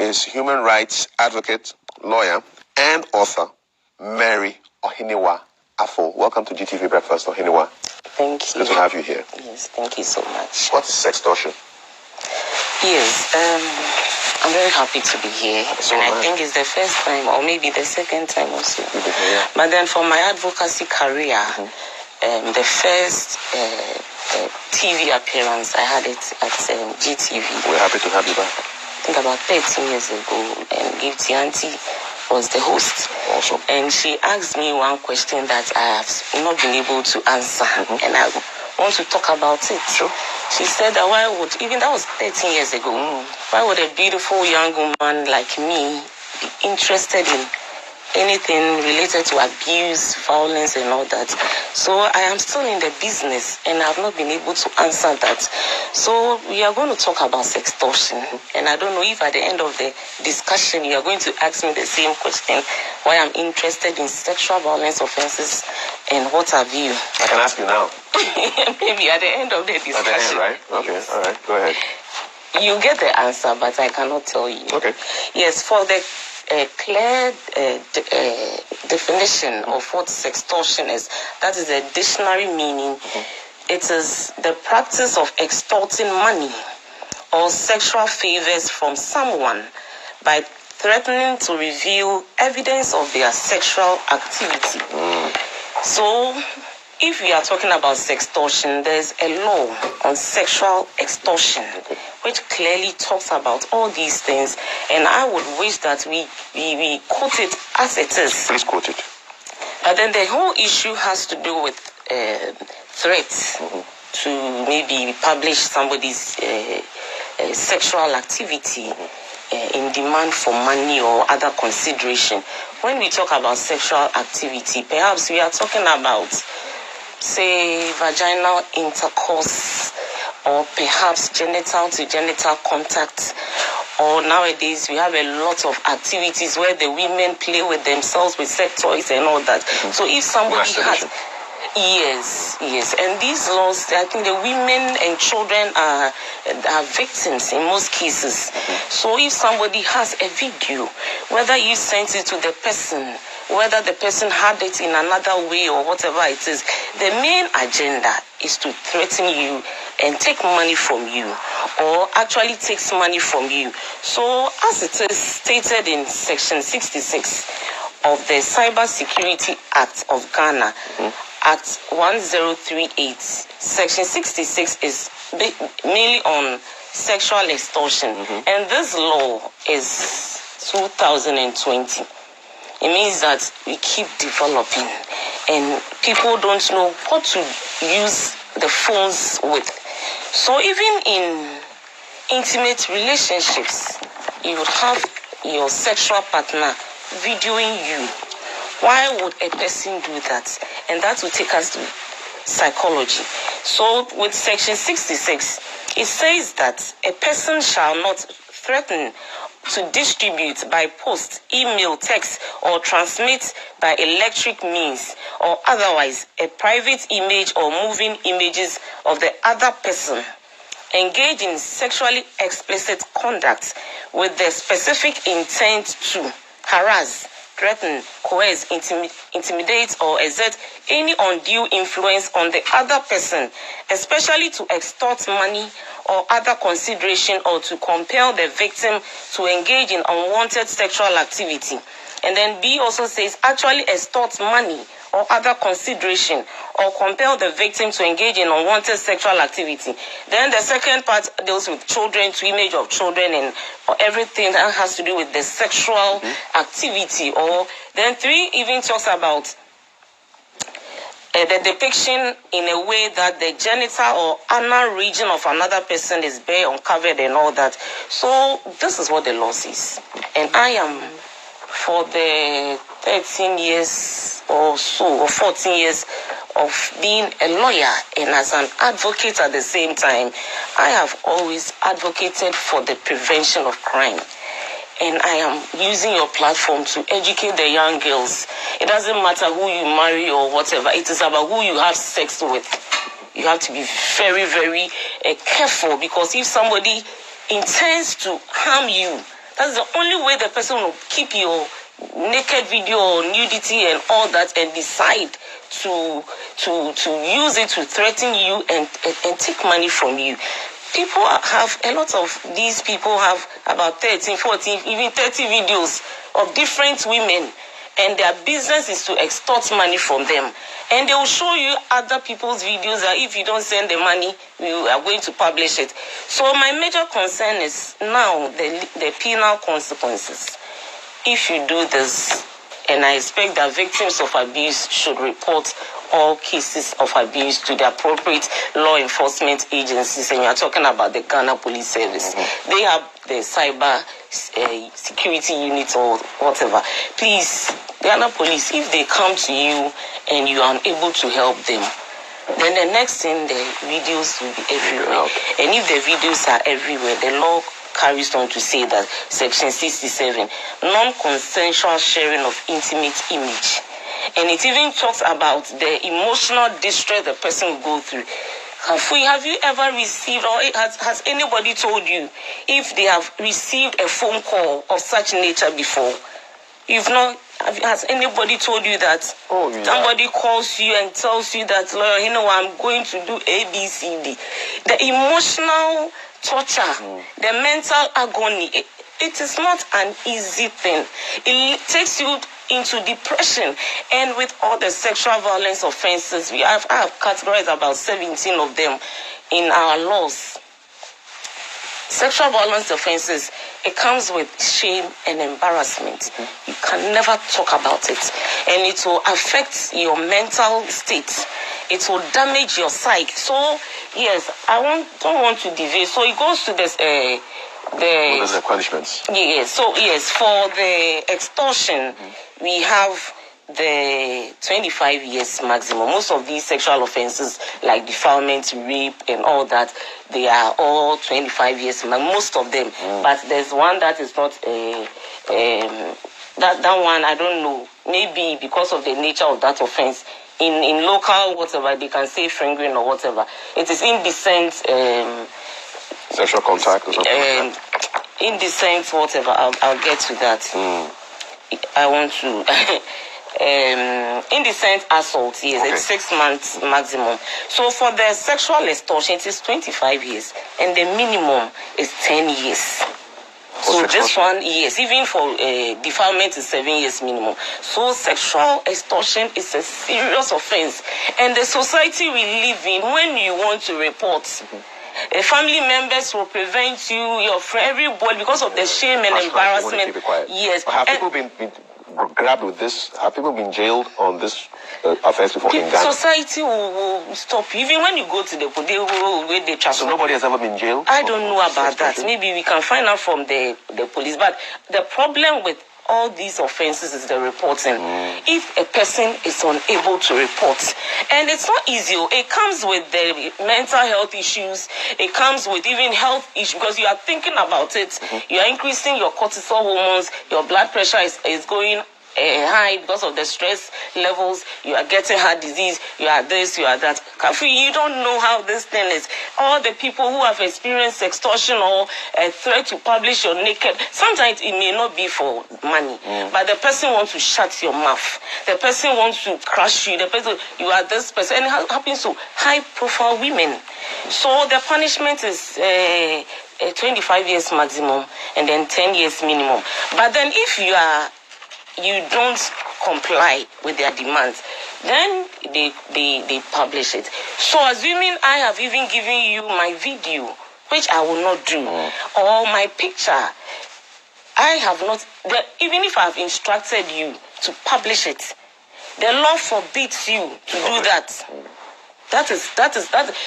is human rights advocate, lawyer, and author, Mary Ohenewaa Afful. Welcome to GTV Breakfast, Ohenewaa. Thank you. Good to have you here. Yes, thank you so much. What is sextortion? Yes, I'm very happy to be here. I think it's the first time, or maybe the second time also. But then for my advocacy career, the first TV appearance, I had it at GTV. We're happy to have you back. I think about 13 years ago, and Gifty Auntie was the host. Awesome. And she asked me one question that I have not been able to answer, and I want to talk about it. Sure. She said that why would, even that was 13 years ago, why would a beautiful young woman like me be interested in anything related to abuse, violence, and all that? So I am still in the business, and I have not been able to answer that. So we are going to talk about sextortion, and I don't know if at the end of the discussion you are going to ask me the same question, why I'm interested in sexual violence offenses and what have you. I can ask you now. Maybe at the end of the discussion. At the end, right? Okay, yes. All right, go ahead. You get the answer, but I cannot tell you. Okay. Yes, for the clear definition of what sextortion is, that is a dictionary meaning. It is the practice of extorting money or sexual favors from someone by threatening to reveal evidence of their sexual activity. So, if we are talking about sextortion, there's a law on sexual extortion, which clearly talks about all these things, and I would wish that we quote it as it is. Please quote it. But then the whole issue has to do with threats to maybe publish somebody's sexual activity in demand for money or other consideration. When we talk about sexual activity, perhaps we are talking about, say, vaginal intercourse, or perhaps genital to genital contact, or nowadays we have a lot of activities where the women play with themselves with sex toys and all that. So if somebody has... Yes, and these laws, I think the women and children are victims in most cases. So if somebody has a video, whether you sent it to the person, whether the person had it in another way or whatever it is, the main agenda is to threaten you and take money from you, or actually takes money from you. So as it is stated in Section 66 of the Cyber Security Act of Ghana, Act 1038, Section 66 is mainly on sexual extortion, and this law is 2020. It means that we keep developing, and people don't know what to use the phones with. So even in intimate relationships, you would have your sexual partner videoing you. Why would a person do that? And that will take us to psychology. So with Section 66, it says that a person shall not threaten to distribute by post, email, text, or transmit by electric means or otherwise a private image or moving images of the other person, engage in sexually explicit conduct with the specific intent to harass, threaten, coerce, intimidate, or exert any undue influence on the other person, especially to extort money or other consideration, or to compel the victim to engage in unwanted sexual activity. And then B also says actually extort money or other consideration, or compel the victim to engage in unwanted sexual activity. Then the second part deals with children, to image of children, and everything that has to do with the sexual activity. Or then 3 even talks about the depiction in a way that the genital or anal region of another person is bare, uncovered, and all that. So this is what the law says. And I am, for the 13 years or so, or 14 years of being a lawyer and as an advocate at the same time, I have always advocated for the prevention of crime. And I am using your platform to educate the young girls. It doesn't matter who you marry or whatever. It is about who you have sex with. You have to be very, very careful, because if somebody intends to harm you, That's the only way the person will keep your naked video or nudity and all that and decide to use it to threaten you and take money from you. People have, a lot of these people have about 13, 14, even 30 videos of different women, and their business is to extort money from them. And they will show you other people's videos that if you don't send the money, we are going to publish it. So my major concern is now the penal consequences. If you do this, and I expect that victims of abuse should report all cases of abuse to the appropriate law enforcement agencies, and you are talking about the Ghana Police Service. They have the cyber security unit or whatever. Please, Ghana Police, if they come to you and you are unable to help them, then the next thing, the videos will be everywhere. And if the videos are everywhere, the law carries on to say that Section 67, non-consensual sharing of intimate image. And it even talks about the emotional distress the person will go through. Have you ever received, or has anybody told you if they have received a phone call of such nature before? You've not. Has anybody told you that somebody calls you and tells you that, Lawyer, you know, I'm going to do A, B, C, D? The emotional torture, the mental agony, it is not an easy thing. It takes you into depression. And with all the sexual violence offenses, I have categorized about 17 of them in our laws. Sexual violence offenses, it comes with shame and embarrassment. You can never talk about it. And it will affect your mental state. It will damage your psyche. So, yes, don't want to deviate. So it goes to this, the punishments. Yes, so yes, for the extortion, we have the 25 years maximum. Most of these sexual offenses, like defilement, rape, and all that, they are all 25 years, most of them. But there's one that is not that one, I don't know. Maybe because of the nature of that offense, in local whatever, they can say fingering or whatever. It is indecent. Sexual contact or something like that. Indecent whatever. I'll get to that. I want to. Indecent assault, yes, okay. It's 6 months maximum. So for the sexual extortion, it is 25 years, and the minimum is 10 years. So this one, yes, even for defilement is 7 years minimum. So sexual extortion is a serious offense, and the society we live in, when you want to report, family members will prevent you, your friend, everybody, because of the shame and embarrassment. Yes. Have people been grabbed with this? Have people been jailed on this offense before in Ghana? Society will stop you. Even when you go to the police, they trust. So nobody has ever been jailed? I don't know about that. Maybe we can find out from the police. But the problem with all these offenses is the reporting. If a person is unable to report, and it's not easy, it comes with the mental health issues, it comes with even health issues, because you are thinking about it, you are increasing your cortisol hormones, your blood pressure is going high because of the stress levels, you are getting heart disease, you are this, you are that. You don't know how this thing is. All the people who have experienced extortion or a threat to publish your naked, sometimes it may not be for money, but the person wants to shut your mouth. The person wants to crush you. The person, you are this person. And it happens to high-profile women. So the punishment is 25 years maximum and then 10 years minimum. But then if you don't comply with their demands, then they publish it. So assuming I have even given you my video, which I will not do, or my picture, I have not, even if I have instructed you to publish it, the law forbids you to do that. That is.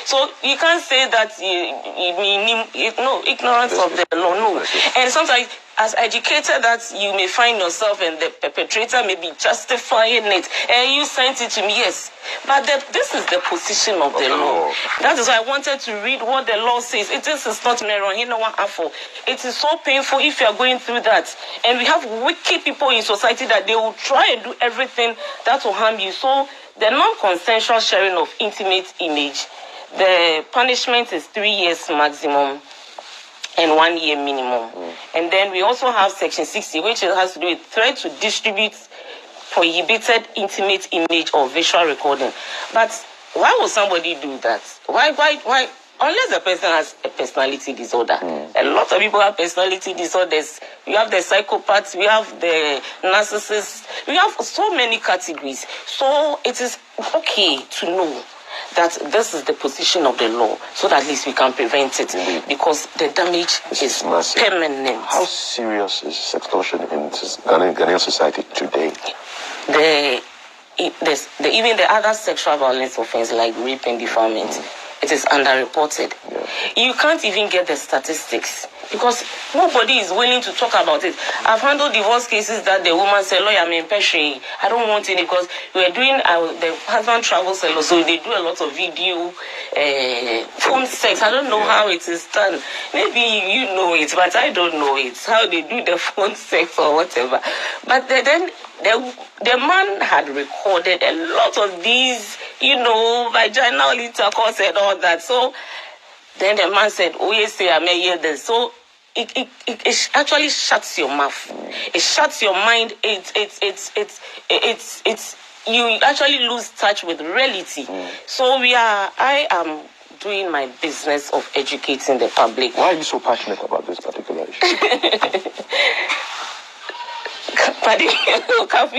So you can't say that no ignorance of the law. No, and sometimes as educated that you may find yourself and the perpetrator may be justifying it, and you sent it to me, yes. But this is the position of the law. That is why I wanted to read what the law says. It is not Ohenewaa Afful. It is so painful if you are going through that, and we have wicked people in society that they will try and do everything that will harm you. So the non-consensual sharing of intimate image, the punishment is 3 years maximum, and 1 year minimum. And then we also have Section 60, which has to do with threat to distribute prohibited intimate image or visual recording. But why would somebody do that? Why? Unless the person has a personality disorder. A lot of people have personality disorders. We have the psychopaths, we have the narcissists, we have so many categories. So it is okay to know that this is the position of the law, so that at least we can prevent it, because the damage is massive. Permanent. How serious is sextortion in Ghanaian society today? Even the other sexual violence offense like rape and defilement, it is underreported. You can't even get the statistics because nobody is willing to talk about it. I've handled divorce cases that the woman said, "Lawyer, I'm impatient. I don't want any," because we are doing the husband travels a lot, so they do a lot of video, phone sex. I don't know how it is done. Maybe you know it, but I don't know it. How they do the phone sex or whatever. But then the man had recorded a lot of these, vaginal intercourse and all that. So then the man said, "Oh yes, I may hear this." So it actually shuts your mouth. It shuts your mind. You actually lose touch with reality. So I am doing my business of educating the public. Why are you so passionate about this particular issue?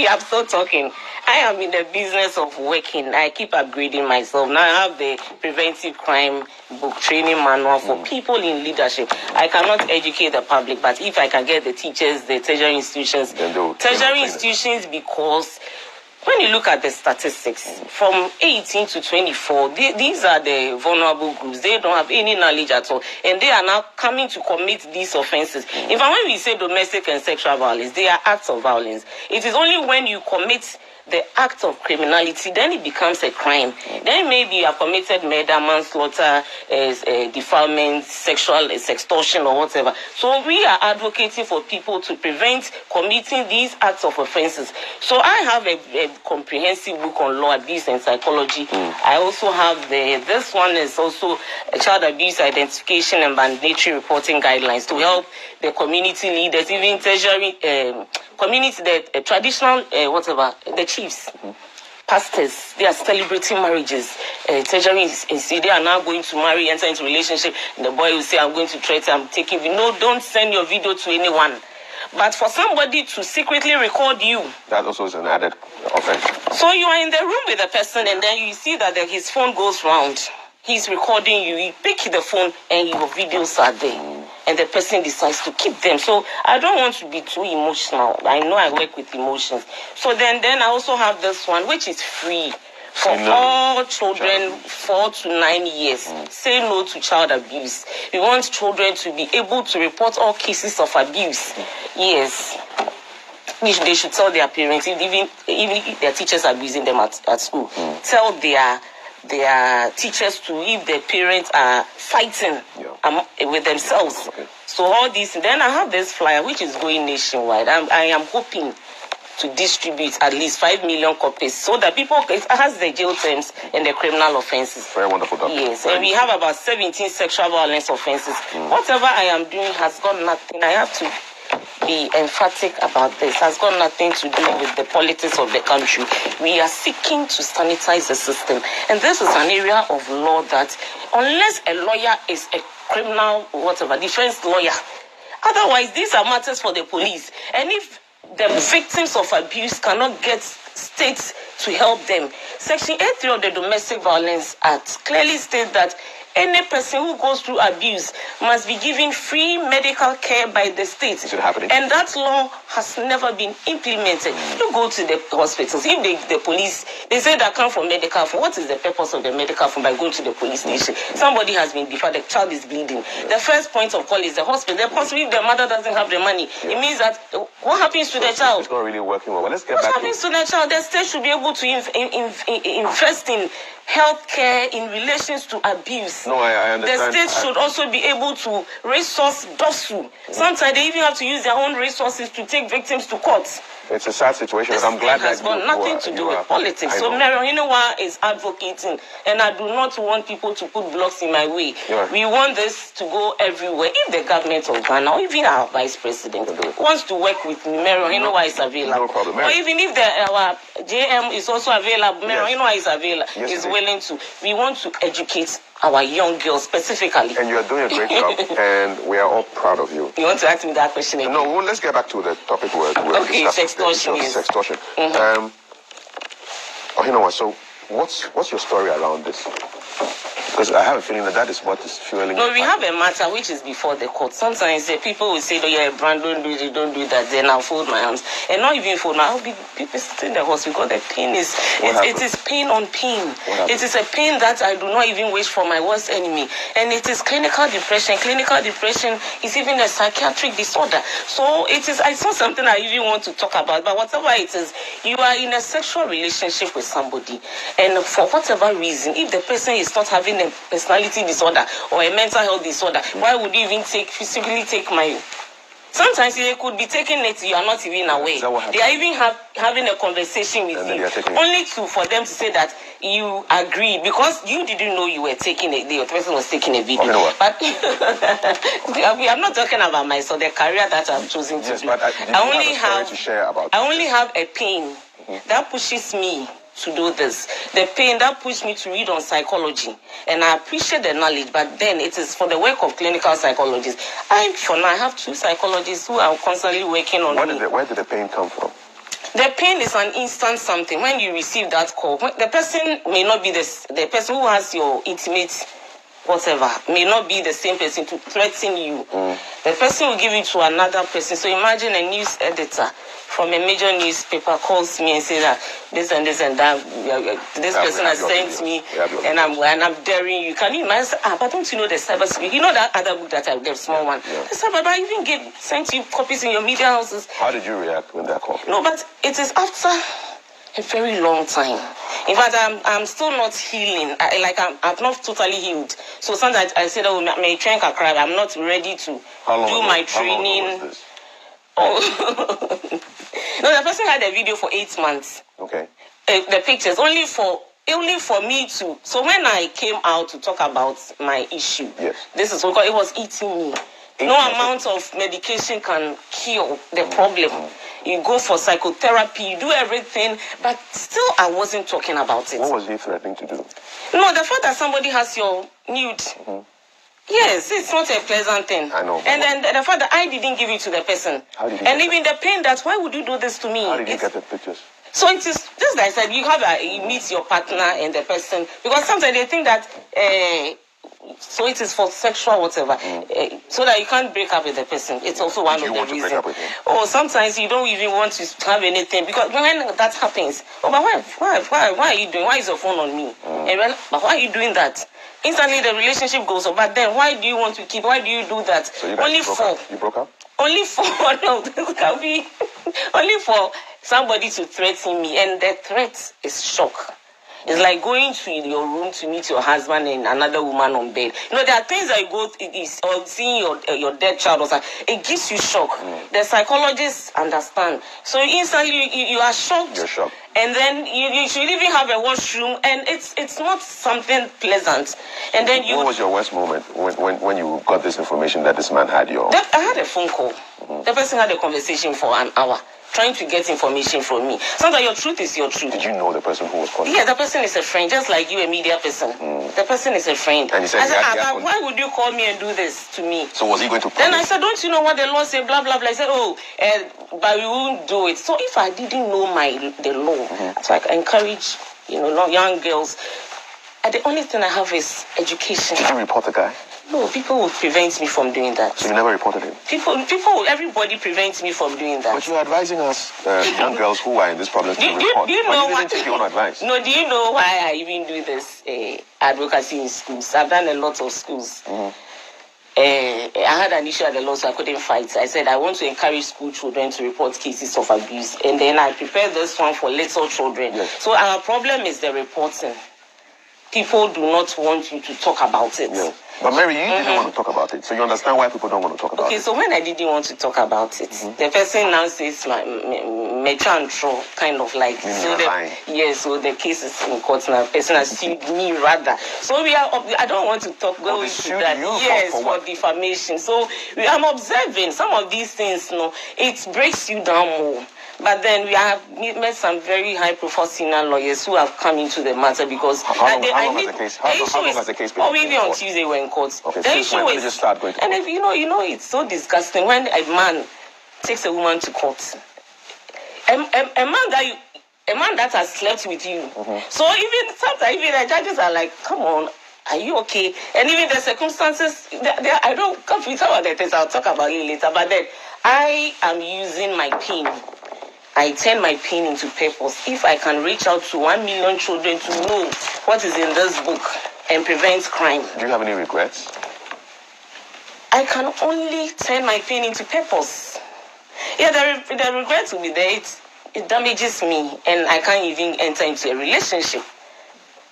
I'm still talking. I am in the business of working. I keep upgrading myself. Now I have the preventive crime book training manual for people in leadership. I cannot educate the public, but if I can get the teachers, the tertiary institutions, because when you look at the statistics, from 18 to 24, these are the vulnerable groups. They don't have any knowledge at all. And they are now coming to commit these offenses. In fact, when we say domestic and sexual violence, they are acts of violence. It is only when you commit the act of criminality, then it becomes a crime. Then maybe you have committed murder, manslaughter, defilement, sexual sextortion or whatever. So we are advocating for people to prevent committing these acts of offenses. So I have a comprehensive book on law, abuse and psychology. I also have this one is also a child abuse identification and mandatory reporting guidelines to help the community leaders, even tertiary community, the traditional, the chiefs, pastors, they are celebrating marriages. Tertiary, they are now going to marry, enter into relationship. The boy will say, "I'm going to threaten, I'm taking video." No, don't send your video to anyone. But for somebody to secretly record you, that also is an added offense. So you are in the room with the person, and then you see that his phone goes round. He's recording you. You pick the phone, and your videos are there. And the person decides to keep them. So I don't want to be too emotional. I know I work with emotions. So then I also have this one, which is free for all children 4 to 9 years. Say no to child abuse. We want children to be able to report all cases of abuse. Yes. They should tell their parents, even if their teachers are abusing them at school. Tell their teachers to, if their parents are fighting with themselves. So all these, then I have this flyer which is going nationwide. I am hoping to distribute at least 5 million copies so that people, it has the jail terms and the criminal offenses. Very wonderful, Doctor. Yes, and we have about 17 sexual violence offenses. Whatever I am doing has got nothing. I have to be emphatic about this. Has got nothing to do with the politics of the country. We are seeking to sanitize the system. And this is an area of law that unless a lawyer is a criminal, defense lawyer, otherwise these are matters for the police. And if the victims of abuse cannot get states to help them, Section 83 of the Domestic Violence Act clearly states that any person who goes through abuse must be given free medical care by the state. Is it happening? And that law has never been implemented. You go to the hospitals, if the police, they say they come for medical form. What is the purpose of the medical form by going to the police station? Somebody has been defied, the child is bleeding. The first point of call is the hospital. Possibly if the mother doesn't have the money, it means that what happens to the child? It's not really working well. Let's get what back happens to the child? The state should be able to invest in healthcare in relations to abuse. No, I understand. The state should also be able to resource DOSU. Sometimes they even have to use their own resources to take victims to court. It's a sad situation, but I'm glad that has got nothing to do with politics. So Ohenewaa is advocating, and I do not want people to put blocks in my way. We want this to go everywhere. If the government of Ghana, or even our vice president, wants to work with me, Ohenewaa is available. No problem. Or even if our JM is also available, Ohenewaa is available, is willing to. We want to educate our young girls specifically. And you are doing a great job, and we are all proud of you. You want to ask me that question again? No, well, let's get back to the topic we're okay, sextortion. Sextortion. Ohenewaa, so what's your story around this? Because I have a feeling that is what is fueling. No, we have a matter which is before the court. Sometimes people will say, "Oh, yeah, Brand, don't do that." Then I'll fold my arms, and not even fold my. I'll be people sitting in the hospital because the pain is it is pain on pain. It is a pain that I do not even wish for my worst enemy, and it is clinical depression. Clinical depression is even a psychiatric disorder. So it is. It's not something I even want to talk about. But whatever it is, you are in a sexual relationship with somebody, and for whatever reason, if the person is not having a personality disorder or a mental health disorder, why would you even physically take my... Sometimes they could be taking it, you are not even aware. They are even having a conversation with you, only for them to say that you agree, because you didn't know you were taking it, the person was taking a video. But I'm not talking about myself, the career that I've chosen to do. But I only have a pain that pushes me to do this. The pain that pushed me to read on psychology, and I appreciate the knowledge, but then it is for the work of clinical psychologists. For now, I have 2 psychologists who are constantly working on me. Where did the pain come from? The pain is an instant something. When you receive that call, the person may not be the person who has your intimate whatever, may not be the same person to threaten you. The person will give it to another person. So imagine a news editor from a major newspaper calls me and says that this and this and that, this person has sent me, and I'm daring you. Can you imagine? But don't you know the cybersecurity? You know that other book that I gave, small one. I said, but I even sent you copies in your media houses. How did you react when that call came? No, but it is after a very long time. In fact, I'm still not healing. I'm not totally healed. So sometimes I said, oh, my train can cry. I'm not ready to do my training. How long was this? Oh. No, the person had a video for 8 months. Okay. The pictures only for me to. So when I came out to talk about my issue, this is because it was eating me. No amount of medication can cure the problem. You go for psychotherapy, you do everything, but still I wasn't talking about it. What was he threatening to do? No, the fact that somebody has your nude. Yes, it's not a pleasant thing. I know. And then the fact that I didn't give it to the person. How did you and even the pain that, why would you do this to me? How did you get the pictures? So it is, just like I said, you meet your partner and the person, because sometimes they think that, so it is for sexual whatever, so that you can't break up with the person. It's also one of the reasons. Break up with him? Or sometimes you don't even want to have anything, because when that happens, oh, but why are you doing? Why is your phone on me? But why are you doing that? Instantly the relationship goes up. But then why do you want to keep? Why do you do that? So you guys broke up? You broke up? Only for no, this can be only for somebody to threaten me, and the threat is shock. It's like going to your room to meet your husband and another woman on bed. You know, there are things that you go or seeing your dead child or something. It gives you shock. The psychologists understand. So instantly you are shocked. You're shocked. And then you should even have a washroom, and it's not something pleasant. And then What was your worst moment when you got this information that this man had your... I had a phone call. The person had a conversation for an hour, trying to get information from me. Sometimes your truth is your truth. Did you know the person who was calling? Yeah, the person is a friend, just like you, a media person. The person is a friend. And he said, why would you call me and do this to me? So was he going to promise? Then I said, don't you know what the law said, blah, blah, blah. I said, but we won't do it. So if I didn't know the law, so I encourage, young girls, the only thing I have is education. Did you report the guy? No, people would prevent me from doing that. So you never reported him? Everybody prevents me from doing that. But you're advising us, young girls who are in this problem, to report. Do you know you didn't take your own advice? No, do you know why I even do this advocacy in schools? I've done a lot of schools. I had an issue at the law, so I couldn't fight. I said I want to encourage school children to report cases of abuse. And then I prepared this one for little children. So our problem is the reporting. people do not want you to talk about it. Yeah. But Mary, you didn't want to talk about it, so you understand why people don't want to talk about it. Okay, so when I didn't want to talk about it, the person now says me chantro, kind of like, so the case is in court now. The person has sued me rather. So I don't want to talk go into that. Yes, for defamation. So I'm observing some of these things. No, it breaks you down more. But then we have met some very high-profile senior lawyers who have come into the matter because how long has the case been? Oh, really on Tuesday we're in court. Okay, the issue when did you start going to court? And if you know, it's so disgusting when a man takes a woman to court. A man that has slept with you. So even sometimes the judges are like, come on, are you okay? And even the circumstances, I don't come with some of the things I'll talk about it later. But then I am using my pain. I turn my pain into purpose. If I can reach out to 1 million children to know what is in this book and prevent crime. Do you have any regrets? I can only turn my pain into purpose. Yeah, the regret will be there. It damages me and I can't even enter into a relationship.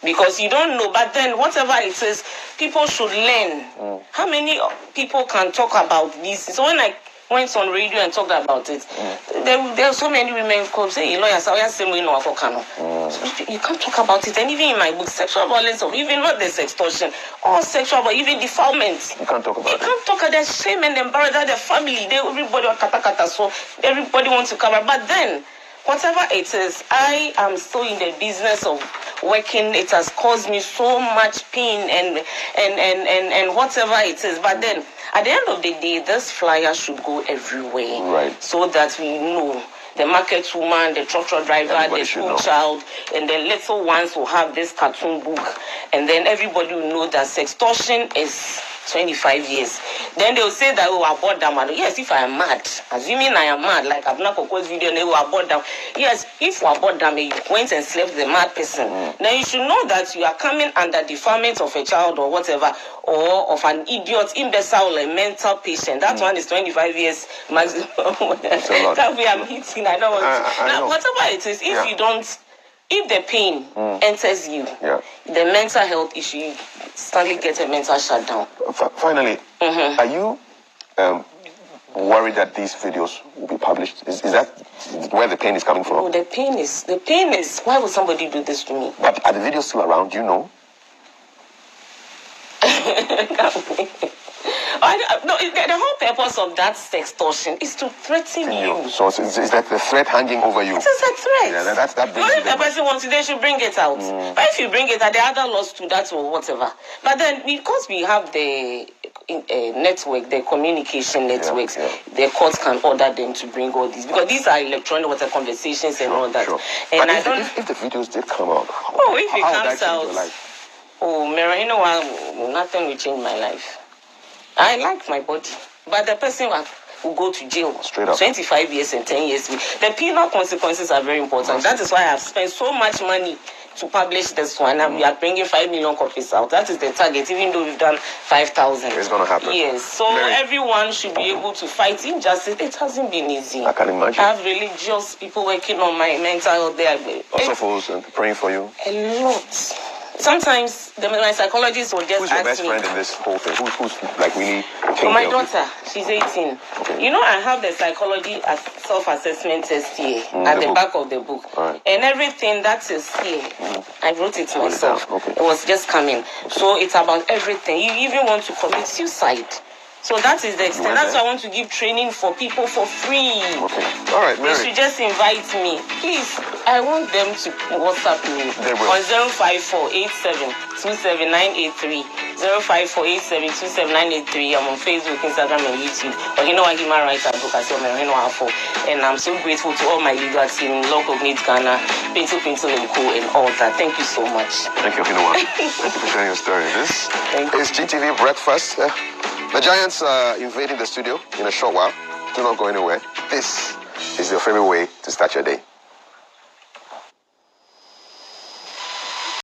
Because you don't know, but then whatever it is, people should learn. How many people can talk about this? So when I went on radio and talked about it, there are so many women who say, lawyers, you can't talk about it. And even in my book, sexual violence, or even not the sextortion, or sexual, but even defilement. You can't talk about it. You can't talk about the shame and embarrassment, the family, everybody kata, so everybody wants to cover. But then, whatever it is, I am still in the business of working. It has caused me so much pain and whatever it is. But then, at the end of the day, this flyer should go everywhere. Right. So that we know the market woman, the truck driver, the school child, and the little ones will have this cartoon book. And then everybody will know that sextortion is 25 years. Then they'll say that, oh, I bought them. Yes, if I am mad, assuming I am mad, like I've not proposed video, they will abort them. Yes, if you abort them, you went and slept with the mad person, then you should know that you are coming under defilement of a child or whatever, or of an idiot, imbecile, or a mental patient. That one is 25 years maximum. That way I'm hitting. I don't want to. Now, whatever it is, if you don't, if the pain enters you, the mental health issue, you suddenly get a mental shutdown. Finally, are you worried that these videos will be published? Is that where the pain is coming from? No, the pain is, why would somebody do this to me? But are the videos still around? Do you know? No, the whole purpose of that sextortion is to threaten you. So is that the threat hanging over you? It is a threat. Yeah, that but if the person wants it, they should bring it out. But if you bring it out, the other laws to that or whatever. But then, because we have the network, the communication networks, the courts can order them to bring all these. Because these are electronic conversations and all that. And but if the videos did come out, if it comes out, Mary, you know what? Nothing will change my life. I like my body, but the person will go to jail. Straight up. 25 years and 10 years. The penal consequences are very important. That is why I have spent so much money to publish this one, and we are bringing 5 million copies out. That is the target, even though we've done 5,000. It's going to happen. Yes, so everyone should be able to fight injustice. It hasn't been easy. I can imagine. I have religious people working on my mental health there. Also for praying for you? A lot. Sometimes my psychologist will just ask me. Who's your best friend in this whole thing? Who's like really taking my care daughter, she's 18. Okay. You know, I have the psychology self-assessment test here at the back of the book. Right. And everything that is here, I wrote it myself. Okay. It was just coming. So it's about everything. You even want to commit suicide. So that is the extent. That's why I want to give training for people for free. Okay. All right, Mary. You should just invite me. Please, I want them to WhatsApp me on 05487279983. 05487279983. I'm on Facebook, Instagram, and YouTube. Ohenewaa Human Rights Advocacy, Ohenewaa Afful. And I'm so grateful to all my legal team, Law Cognate Ghana, Pinto and Co. and all that. Thank you so much. Thank you, Ohenewaa. Thank you for sharing your story. This is GTV Breakfast. The Giants are invading the studio in a short while. Do not go anywhere. This is your favorite way to start your day.